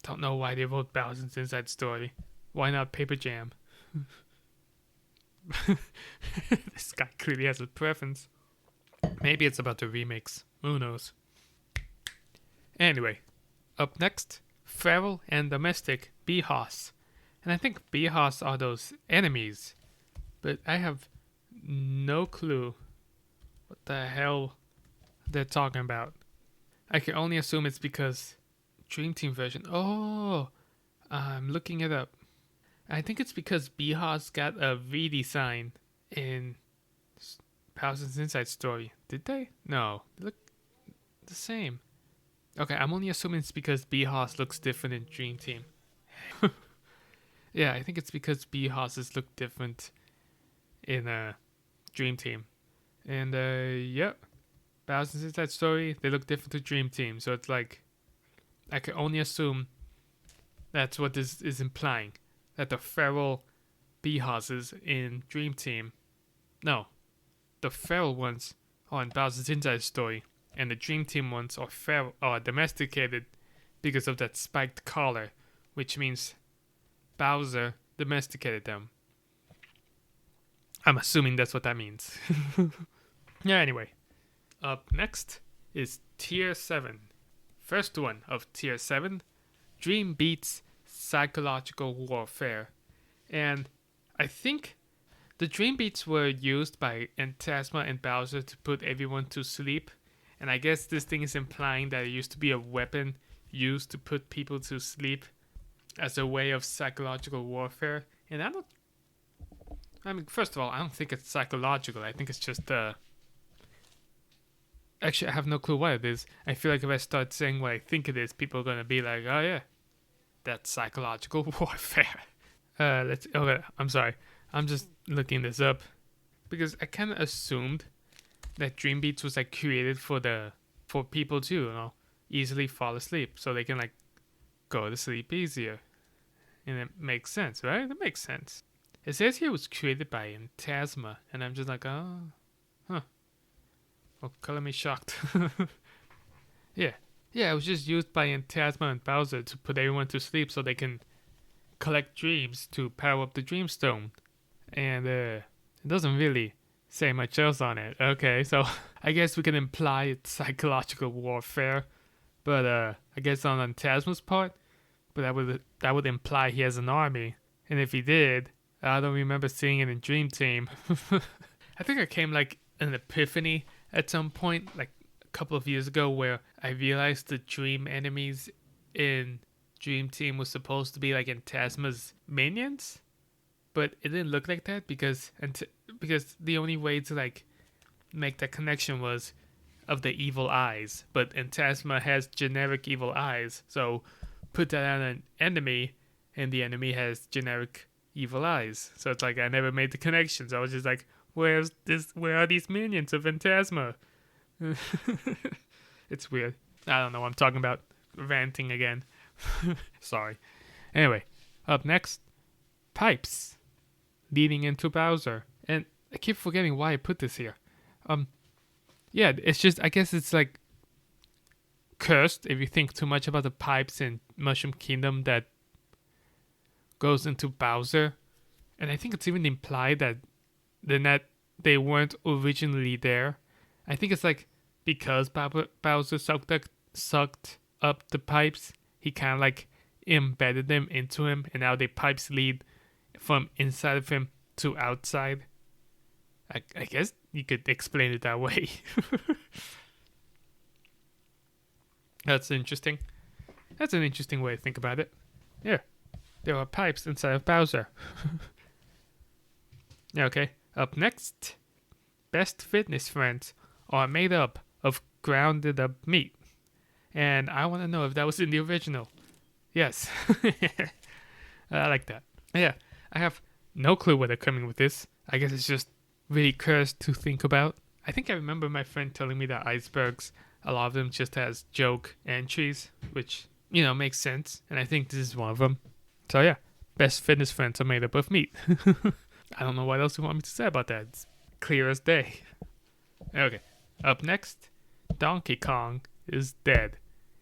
don't know why they wrote Bowser's Inside Story. Why not Paper Jam? This guy clearly has a preference. Maybe it's about the remix. Who knows? Anyway, up next, Feral and Domestic Beehos. And I think Beehos are those enemies but I have no clue what the hell they're talking about. I can only assume it's because Dream Team version. Oh, I'm looking it up. I think it's because Beehaw's got a redesign in Parsons Inside Story. Did they? No, they look the same. Okay, I'm only assuming it's because Beehaw's looks different in Dream Team. Yeah, I think it's because Beehaw's look different in Dream Team. And yep, Parsons Inside Story, they look different to Dream Team. So it's like, I can only assume that's what this is implying. That the feral Beehaw's in Dream Team. No, the feral ones are in Bowser's Inside Story, and the Dream Team ones are feral, are domesticated because of that spiked collar, which means Bowser domesticated them. I'm assuming that's what that means. Yeah, anyway. Up next is Tier 7. First one of Tier 7, Dream Beats Psychological Warfare. And I think the Dream Beats were used by Phantasma and Bowser to put everyone to sleep. And I guess this thing is implying that it used to be a weapon used to put people to sleep as a way of psychological warfare. And I mean, first of all, I don't think it's psychological. I think it's just, actually, I have no clue what it is. I feel like if I start saying what I think it is, people are going to be like, oh yeah, that's psychological warfare. Okay, I'm sorry. I'm just looking this up. Because I kind of assumed that Dream Beats was like created for people to, easily fall asleep. So they can like go to sleep easier. And it makes sense, right? It makes sense. It says here it was created by Phantasma. And I'm just like, oh, huh. Well, color me shocked. Yeah. Yeah, it was just used by Phantasma and Bowser to put everyone to sleep so they can collect dreams to power up the Dreamstone. And it doesn't really say much else on it. Okay, so I guess we can imply it's psychological warfare. But I guess on Phantasma's part, but that would imply he has an army. And if he did, I don't remember seeing it in Dream Team. I think I came like an epiphany at some point, like a couple of years ago, where I realized the dream enemies in Dream Team was supposed to be like Phantasma's minions, but it didn't look like that because the only way to like make that connection was of the evil eyes. But Phantasma has generic evil eyes, so put that on an enemy, and the enemy has generic evil eyes. So it's like I never made the connections. I was just like, where are these minions of Phantasma? It's weird. I don't know what I'm talking about. Ranting again. Sorry. Anyway, up next, pipes leading into Bowser. And I keep forgetting why I put this here. Yeah, it's just, I guess it's like cursed if you think too much about the pipes in Mushroom Kingdom that goes into Bowser. And I think it's even implied that they weren't originally there. I think it's like because Bowser sucked up the pipes, he kind of like embedded them into him, and now the pipes lead from inside of him to outside. I guess you could explain it that way. That's interesting. That's an interesting way to think about it. Yeah, there are pipes inside of Bowser. Okay, up next, best fitness friends are made up of grounded up meat. And I want to know if that was in the original. Yes. I like that. Yeah, I have no clue where they're coming with this. I guess it's just really cursed to think about. I think I remember my friend telling me that icebergs, a lot of them just has joke entries, which, makes sense. And I think this is one of them. So yeah, best fitness friends are made up of meat. I don't know what else you want me to say about that. It's clear as day. Okay, up next, Donkey Kong is dead.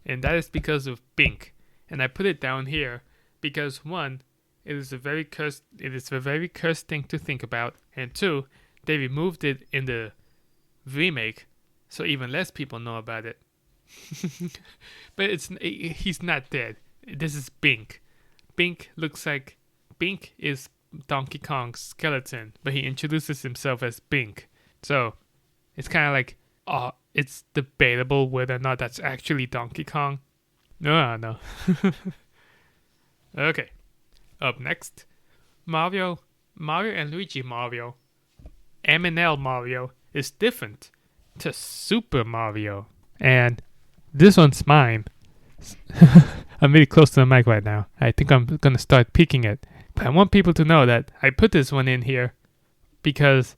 And that is because of Bink. And I put it down here because one, it is a very cursed thing to think about. And two, they removed it in the remake, so even less people know about it. But he's not dead. This is Bink. Bink is Donkey Kong's skeleton, but he introduces himself as Bink. So it's kind of like, it's debatable whether or not that's actually Donkey Kong. No. Okay. Up next, Mario and Luigi Mario. M&L Mario is different to Super Mario. And this one's mine. I'm really close to the mic right now. I think I'm going to start peeking it. But I want people to know that I put this one in here because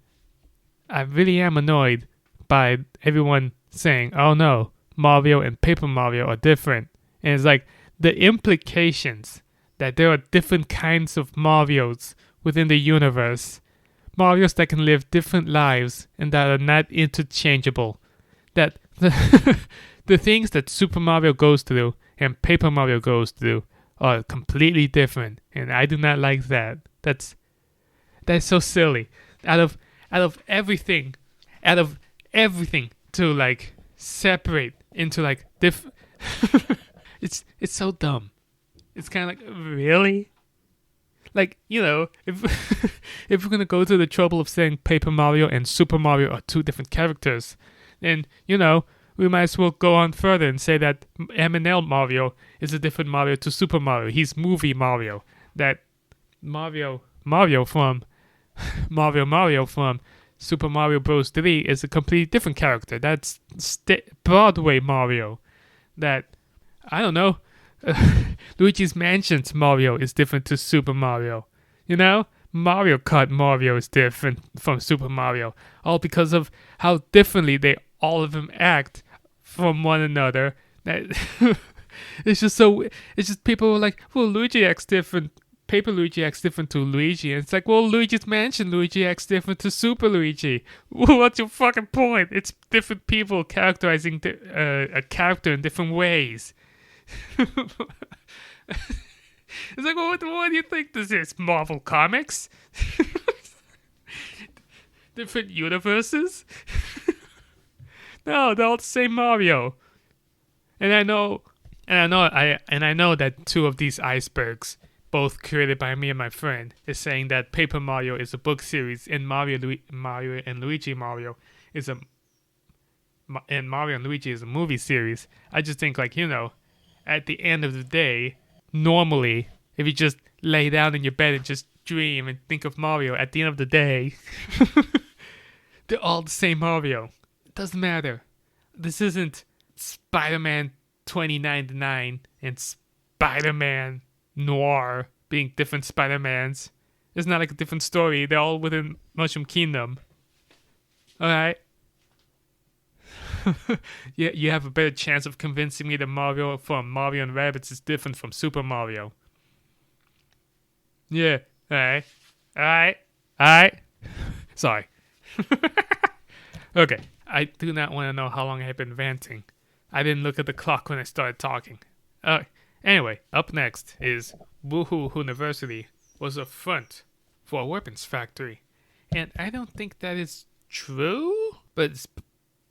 I really am annoyed by everyone saying, oh no, Mario and Paper Mario are different. And it's like the implications that there are different kinds of Marios within the universe. Marios that can live different lives and that are not interchangeable. That the things that Super Mario goes through and Paper Mario goes through are completely different, and I do not like that. That's so silly. Out of everything to like separate into like it's so dumb. It's kind of like, really? Like, if if we're gonna go to the trouble of saying Paper Mario and Super Mario are two different characters, then we might as well go on further and say that M&L Mario is a different Mario to Super Mario. He's movie Mario. That Mario from Mario from Super Mario Bros. 3 is a completely different character. That's Broadway Mario. That, I don't know, Luigi's Mansion's Mario is different to Super Mario. Mario Kart Mario is different from Super Mario. All because of how differently all of them act from one another. It's just people were like, well, Luigi acts different. Paper Luigi acts different to Luigi. And it's like, well, Luigi's Mansion Luigi acts different to Super Luigi. What's your fucking point? It's different people characterizing a character in different ways. It's like, well, what do you think this is? Marvel Comics? Different universes? No, they're all the same Mario. And I know that two of these icebergs, both created by me and my friend, is saying that Paper Mario is a book series and Mario and Luigi Mario is Mario and Luigi is a movie series. I just think, like, at the end of the day, normally, if you just lay down in your bed and just dream and think of Mario, at the end of the day, they're all the same Mario. It doesn't matter. This isn't Spider-Man 2099 and Spider-Man Noir being different Spider-Mans. It's not like a different story. They're all within Mushroom Kingdom. Alright? You have a better chance of convincing me that Mario from Mario and Rabbids is different from Super Mario. Yeah. Alright. Sorry. Okay. I do not want to know how long I've been ranting. I didn't look at the clock when I started talking. Anyway, up next is Woohoo University was a front for a weapons factory. And I don't think that is true, but it's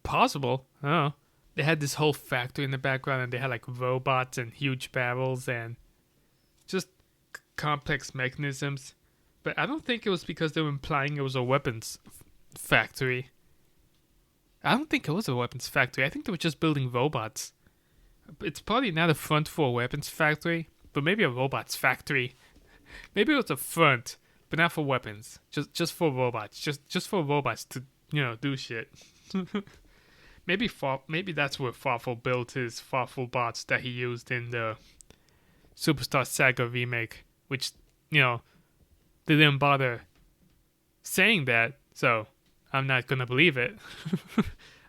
possible. I don't know. They had this whole factory in the background, and they had like robots and huge barrels and just complex mechanisms. But I don't think it was because they were implying it was a weapons factory. I don't think it was a weapons factory. I think they were just building robots. It's probably not a front for a weapons factory, but maybe a robots factory. Maybe it was a front, but not for weapons. Just for robots. Just for robots to, do shit. Maybe that's where Farfel built his Farfel bots that he used in the Superstar Saga remake, which, they didn't bother saying that, so I'm not gonna believe it.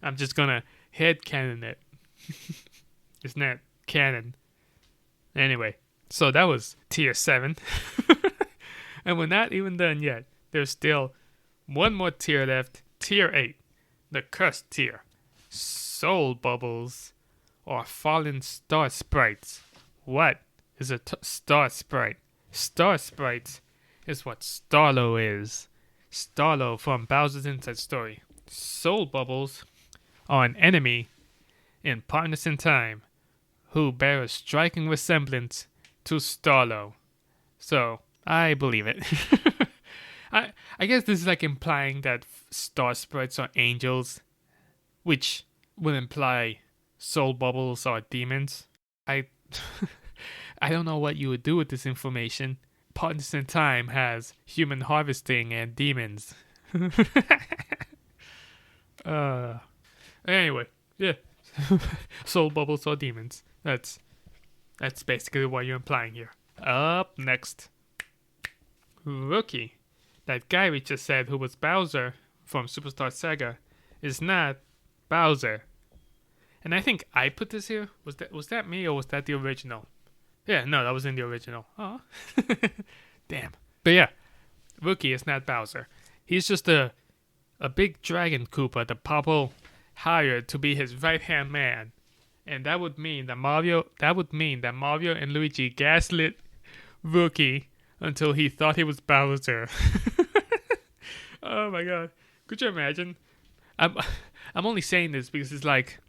I'm just gonna headcanon it. It's not canon. Anyway, so that was tier 7. And we're not even done yet. There's still one more tier left. Tier 8. The cursed tier. Soul bubbles or fallen star sprites. What is a star sprite? Star sprites is what Starlo is. Starlo from Bowser's Inside Story. Soul bubbles are an enemy in Partners in Time who bear a striking resemblance to Starlo. So, I believe it. I guess this is like implying that star sprites are angels, which would imply soul bubbles are demons. I I don't know what you would do with this information. Partners in Time has human harvesting and demons. Anyway, yeah. Soul bubbles are demons. That's basically what you're implying here. Up next, Rookie. That guy we just said who was Bowser from Superstar Saga is not Bowser. And I think I put this here. Was that me or was that the original? Yeah, no, that was in the original. Oh. Damn. But yeah, Rookie is not Bowser. He's just a big dragon Koopa that Pablo hired to be his right-hand man. And that would mean that Mario and Luigi gaslit Rookie until he thought he was Bowser. Oh my god. Could you imagine? I'm only saying this because it's like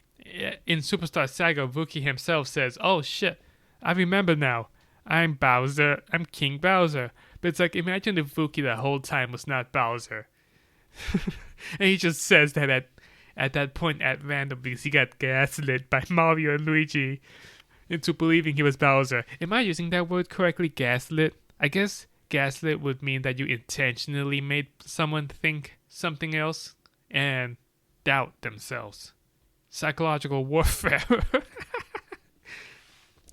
in Superstar Saga, Rookie himself says, "Oh shit, I remember now. I'm Bowser. I'm King Bowser." But it's like, imagine if Rookie the whole time was not Bowser. And he just says that at that point at random because he got gaslit by Mario and Luigi into believing he was Bowser. Am I using that word correctly? Gaslit? I guess gaslit would mean that you intentionally made someone think something else and doubt themselves. Psychological warfare.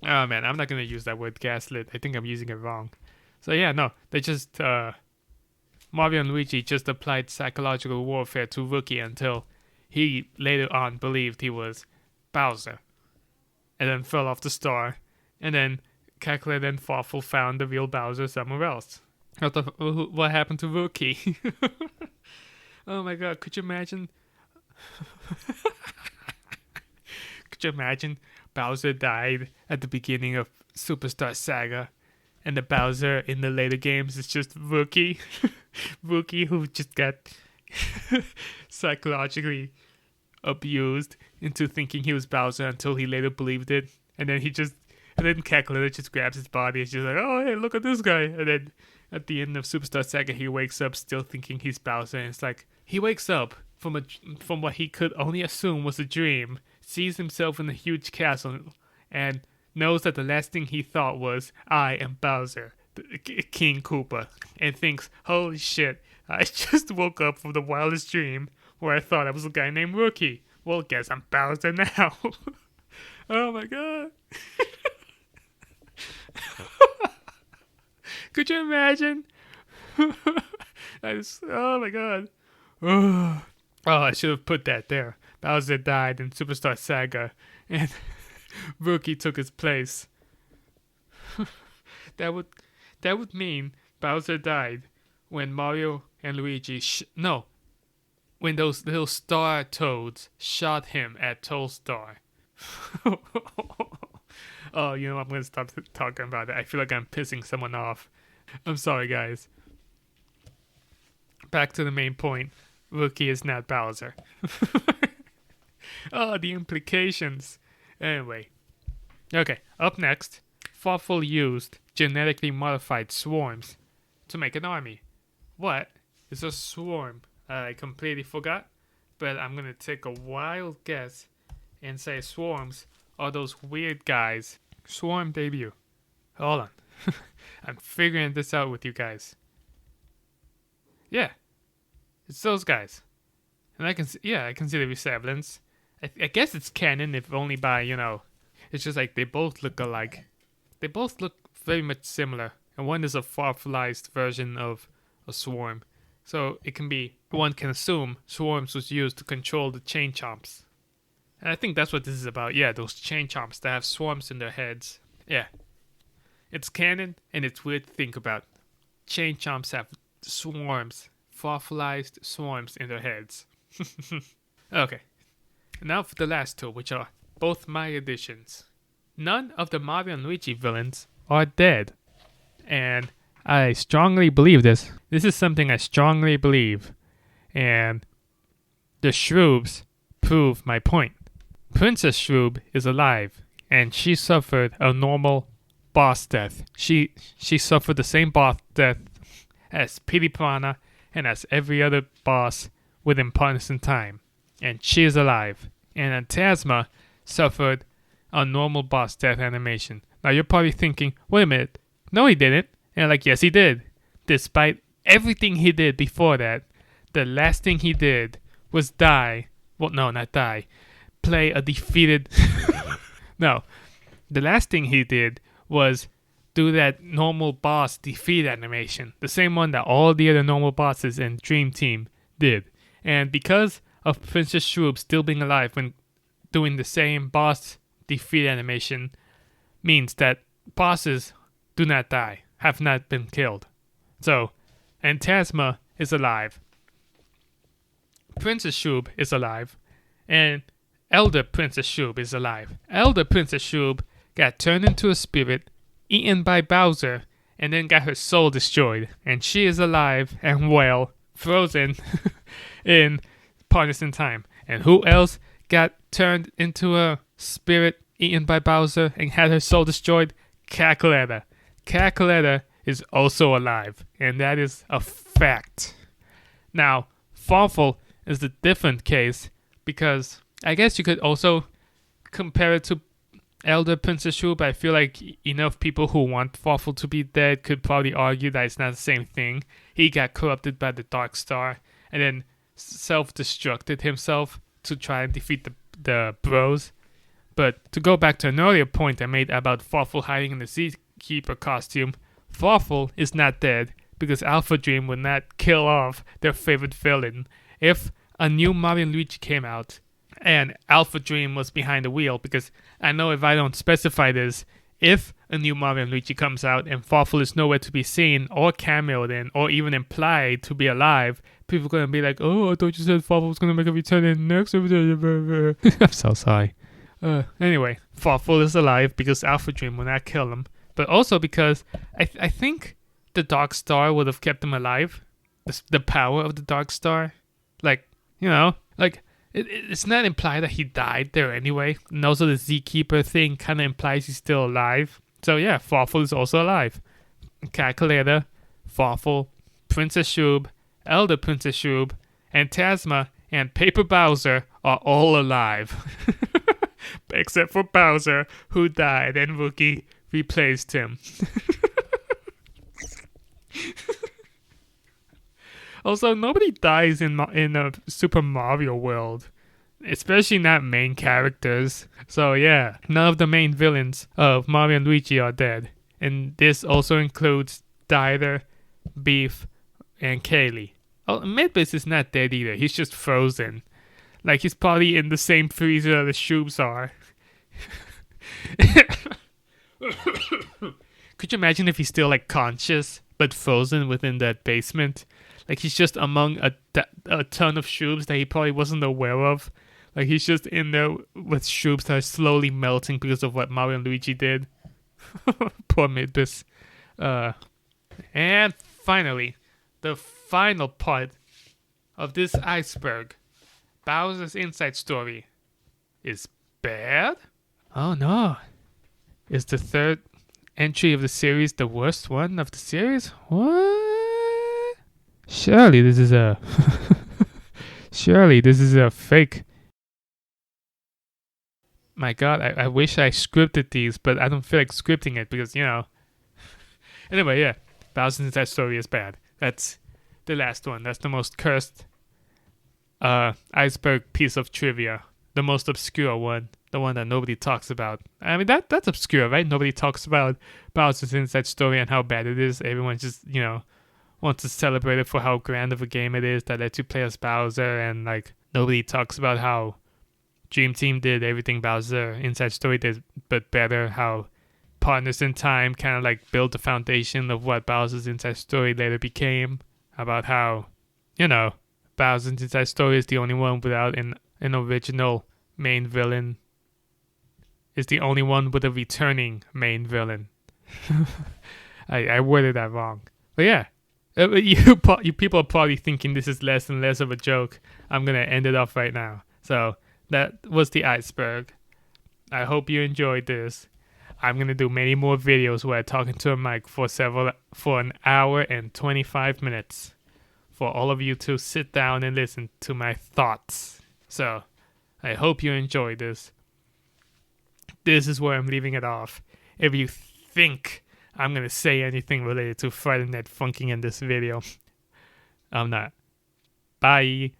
Oh man, I'm not going to use that word gaslit. I think I'm using it wrong. So yeah, no, they just, Mario and Luigi just applied psychological warfare to Rookie until he later on believed he was Bowser. And then fell off the star. And then Cackler and Farfel found the real Bowser somewhere else. What happened to Rookie? Oh my god, could you imagine? Could you imagine Bowser died at the beginning of Superstar Saga, and the Bowser in the later games is just Rookie? Rookie who just got psychologically abused into thinking he was Bowser until he later believed it, and then Cackler just grabs his body and just like, "Oh hey, look at this guy," and then at the end of Superstar Saga he wakes up still thinking he's Bowser, and it's like he wakes up from what he could only assume was a dream, sees himself in a huge castle, and knows that the last thing he thought was, "I am Bowser, King Koopa," and thinks, "Holy shit, I just woke up from the wildest dream where I thought I was a guy named Rookie. Well, guess I'm Bowser now." Oh my god. Could you imagine? Oh my god. Oh, I should have put that there. Bowser died in Superstar Saga, and Rookie took his place. That would mean Bowser died when Mario and Luigi when those little star toads shot him at Toadstar. Oh, you know, I'm gonna stop talking about it. I feel like I'm pissing someone off. I'm sorry, guys. Back to the main point. Rookie is not Bowser. Oh, the implications. Anyway. Okay, up next. Farfel used genetically modified swarms to make an army. What is a swarm? I completely forgot, but I'm gonna take a wild guess and say swarms are those weird guys. Swarm debut. Hold on. I'm figuring this out with you guys. Yeah, it's those guys. And I can see the resemblance. I guess it's canon, if only by, it's just like they both look alike. They both look very much similar. And one is a farfelized version of a swarm. So one can assume swarms was used to control the chain chomps. And I think that's what this is about. Yeah, those chain chomps that have swarms in their heads. Yeah. It's canon, and it's weird to think about. Chain chomps have swarms, farfelized swarms in their heads. Okay. Now for the last two, which are both my additions. None of the Mario and Luigi villains are dead. And I strongly believe this. This is something I strongly believe. And the Shroobs prove my point. Princess Shroob is alive, and she suffered a normal boss death. She suffered the same boss death as Pity Piranha, and as every other boss within Partners in Time. And she is alive. And Antasma suffered a normal boss death animation. Now you're probably thinking, wait a minute, no he didn't. And I'm like, yes he did. Despite everything he did before that, the last thing he did was die. Well, no, not die. Play a defeated... No. The last thing he did was do that normal boss defeat animation. The same one that all the other normal bosses in Dream Team did. And because of Princess Shroob still being alive when doing the same boss defeat animation, means that bosses do not die, have not been killed. So, Antasma is alive. Princess Shroob is alive. And Elder Princess Shroob is alive. Elder Princess Shroob got turned into a spirit, eaten by Bowser, and then got her soul destroyed. And she is alive and well, frozen in Partners in Time. And who else got turned into a spirit, eaten by Bowser, and had her soul destroyed? Cackletta. Cackletta is also alive, and that is a fact. Now, Farfel is a different case, because I guess you could also compare it to Elder Princess Shroob. I feel like enough people who want Farfel to be dead could probably argue that it's not the same thing. He got corrupted by the Dark Star and then self-destructed himself to try and defeat the bros. But to go back to an earlier point I made about Farfel hiding in the Seakeeper costume, Farfel is not dead because Alpha Dream would not kill off their favorite villain. If a new Mario and Luigi came out and Alpha Dream was behind the wheel, because I know if I don't specify this, if a new Mario and Luigi comes out and Farfel is nowhere to be seen or cameoed in or even implied to be alive, people are going to be like, oh, I thought you said Farfel was going to make a return in next episode. I'm so sorry. Anyway, Farfel is alive because Alpha Dream will not kill him, but also because I think the Dark Star would have kept him alive. The power of the Dark Star. Like, you know, like, it's not implied that he died there anyway. And also the Zkeeper thing kind of implies he's still alive. So yeah, Farfel is also alive. Calculator, Farfel, Princess Shroob, Elder Princess Shroob, Antasma, and Paper Bowser are all alive. Except for Bowser, who died and Wookie replaced him. Also, nobody dies in a Super Mario world, especially not main characters. So yeah, none of the main villains of Mario and Luigi are dead. And this also includes Dieter, Beef, and Kaylee. Oh, Midbus is not dead either, he's just frozen. Like, he's probably in the same freezer the Shroobs are. Could you imagine if he's still, like, conscious, but frozen within that basement? Like, he's just among a ton of Shroobs that he probably wasn't aware of. Like, he's just in there with Shroobs that are slowly melting because of what Mario and Luigi did. Poor Midbus. And finally, the final part of this iceberg. Bowser's inside story is bad? Oh no. Is the third entry of the series the worst one of the series? What? Surely this is a... Surely this is a fake... My god, I wish I scripted these, but I don't feel like scripting it because, you know... Anyway, yeah. Bowser's inside story is bad. That's the last one. That's the most cursed... iceberg piece of trivia, the most obscure one, the one that nobody talks about. I mean, that's obscure, right? Nobody talks about Bowser's inside story and how bad it is. Everyone just, you know, wants to celebrate it for how grand of a game it is that lets you play as Bowser, and like nobody talks about how Dream Team did everything Bowser inside story did but better, how Partners in Time kind of like built the foundation of what Bowser's inside story later became, about how, you know, Bowser's inside story is the only one without an original main villain. Is the only one with a returning main villain. I worded that wrong. But yeah, you people are probably thinking this is less and less of a joke. I'm going to end it off right now. So that was the iceberg. I hope you enjoyed this. I'm going to do many more videos where I talk into a mic for an hour and 25 minutes for all of you to sit down and listen to my thoughts. So, I hope you enjoyed this. This is where I'm leaving it off. If you think I'm going to say anything related to Friday Night Funkin' in this video, I'm not. Bye.